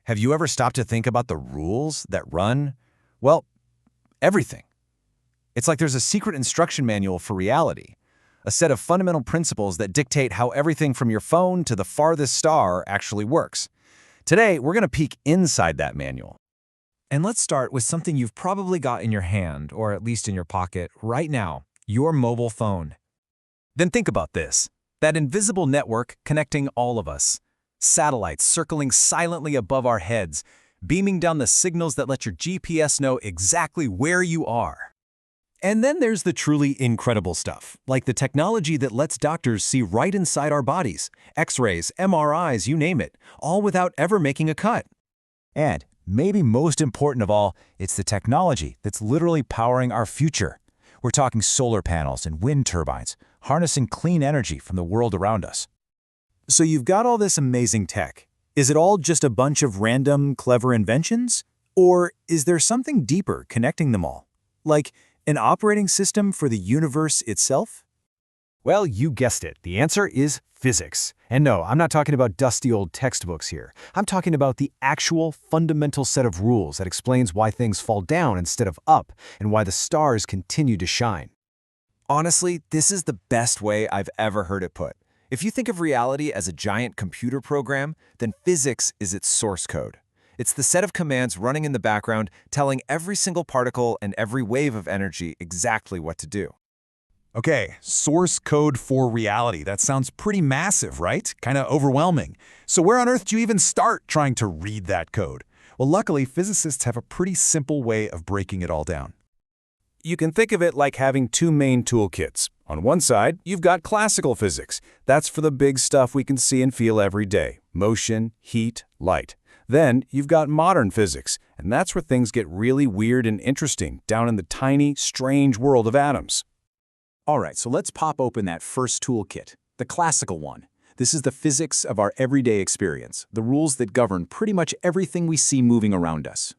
Have you ever stopped to think about the rules that run, well, everything? It's like there's a secret instruction manual for reality, a set of fundamental principles that dictate how everything from your phone to the farthest star actually works. Today, we're going to peek inside that manual. And let's start with something you've probably got in your hand, or at least in your pocket, right now, your mobile phone. Then think about this, that invisible network connecting all of us. Satellites circling silently above our heads, beaming down the signals that let your GPS know exactly where you are. And then there's the truly incredible stuff, like the technology that lets doctors see right inside our bodies, X-rays, MRIs, you name it, all without ever making a cut. And maybe most important of all, it's the technology that's literally powering our future. We're talking solar panels and wind turbines, harnessing clean energy from the world around us. So you've got all this amazing tech. Is it all just a bunch of random, clever inventions? Or is there something deeper connecting them all? Like an operating system for the universe itself? Well, you guessed it. The answer is physics. And no, I'm not talking about dusty old textbooks here. I'm talking about the actual fundamental set of rules that explains why things fall down instead of up and why the stars continue to shine. Honestly, this is the best way I've ever heard it put. If you think of reality as a giant computer program, then physics is its source code. It's the set of commands running in the background telling every single particle and every wave of energy exactly what to do. Okay, source code for reality. That sounds pretty massive, right? Kind of overwhelming. So where on earth do you even start trying to read that code? Well, luckily, physicists have a pretty simple way of breaking it all down. You can think of it like having two main toolkits. On one side, you've got classical physics. That's for the big stuff we can see and feel every day: motion, heat, light. Then you've got modern physics, and that's where things get really weird and interesting, down in the tiny, strange world of atoms. All right, so let's pop open that first toolkit, the classical one. This is the physics of our everyday experience, the rules that govern pretty much everything we see moving around us.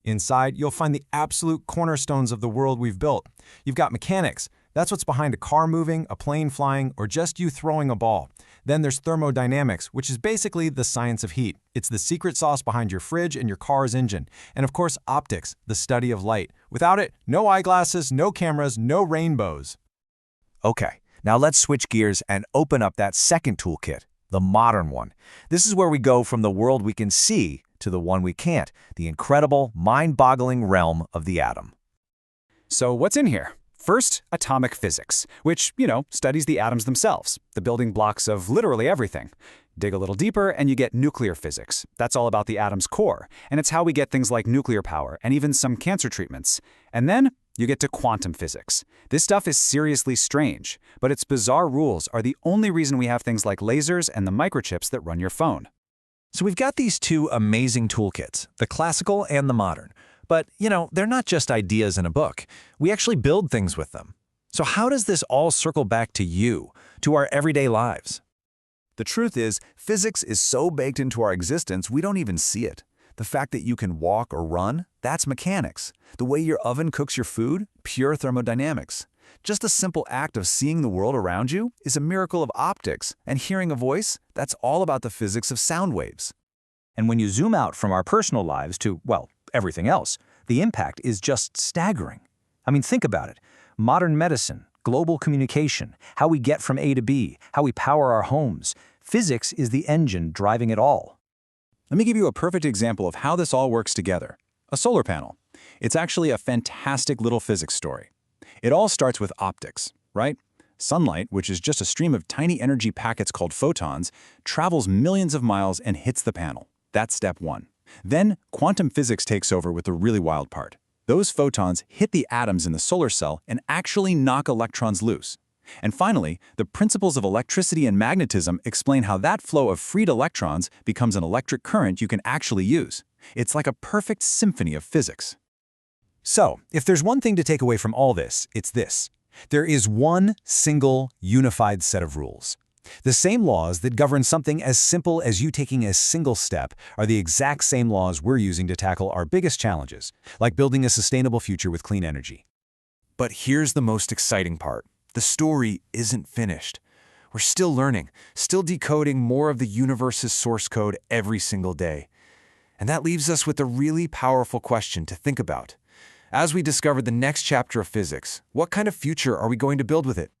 Inside, you'll find the absolute cornerstones of the world we've built. You've got mechanics. That's what's behind a car moving, a plane flying, or just you throwing a ball. Then there's thermodynamics, which is basically the science of heat. It's the secret sauce behind your fridge and your car's engine. And of course, optics, the study of light. Without it, no eyeglasses, no cameras, no rainbows. Okay, now let's switch gears and open up that second toolkit, the modern one. This is where we go from the world we can see to the one we can't, the incredible, mind-boggling realm of the atom. So what's in here? First, atomic physics, which, studies the atoms themselves, the building blocks of literally everything. Dig a little deeper and you get nuclear physics. That's all about the atom's core, and it's how we get things like nuclear power and even some cancer treatments. And then you get to quantum physics. This stuff is seriously strange, but its bizarre rules are the only reason we have things like lasers and the microchips that run your phone. So we've got these two amazing toolkits, the classical and the modern. But, they're not just ideas in a book. We actually build things with them. So how does this all circle back to you, to our everyday lives? The truth is, physics is so baked into our existence we don't even see it. The fact that you can walk or run, that's mechanics. The way your oven cooks your food, pure thermodynamics. Just a simple act of seeing the world around you is a miracle of optics, and hearing a voice, that's all about the physics of sound waves. And when you zoom out from our personal lives to, everything else, the impact is just staggering. I mean, think about it. Modern medicine, global communication, how we get from A to B, how we power our homes. Physics is the engine driving it all. Let me give you a perfect example of how this all works together. A solar panel. It's actually a fantastic little physics story. It all starts with optics, right? Sunlight, which is just a stream of tiny energy packets called photons, travels millions of miles and hits the panel. That's step one. Then, quantum physics takes over with the really wild part. Those photons hit the atoms in the solar cell and actually knock electrons loose. And finally, the principles of electricity and magnetism explain how that flow of freed electrons becomes an electric current you can actually use. It's like a perfect symphony of physics. So, if there's one thing to take away from all this, it's this. There is one single, unified set of rules. The same laws that govern something as simple as you taking a single step are the exact same laws we're using to tackle our biggest challenges, like building a sustainable future with clean energy. But here's the most exciting part. The story isn't finished. We're still learning, still decoding more of the universe's source code every single day. And that leaves us with a really powerful question to think about. As we discover the next chapter of physics, what kind of future are we going to build with it?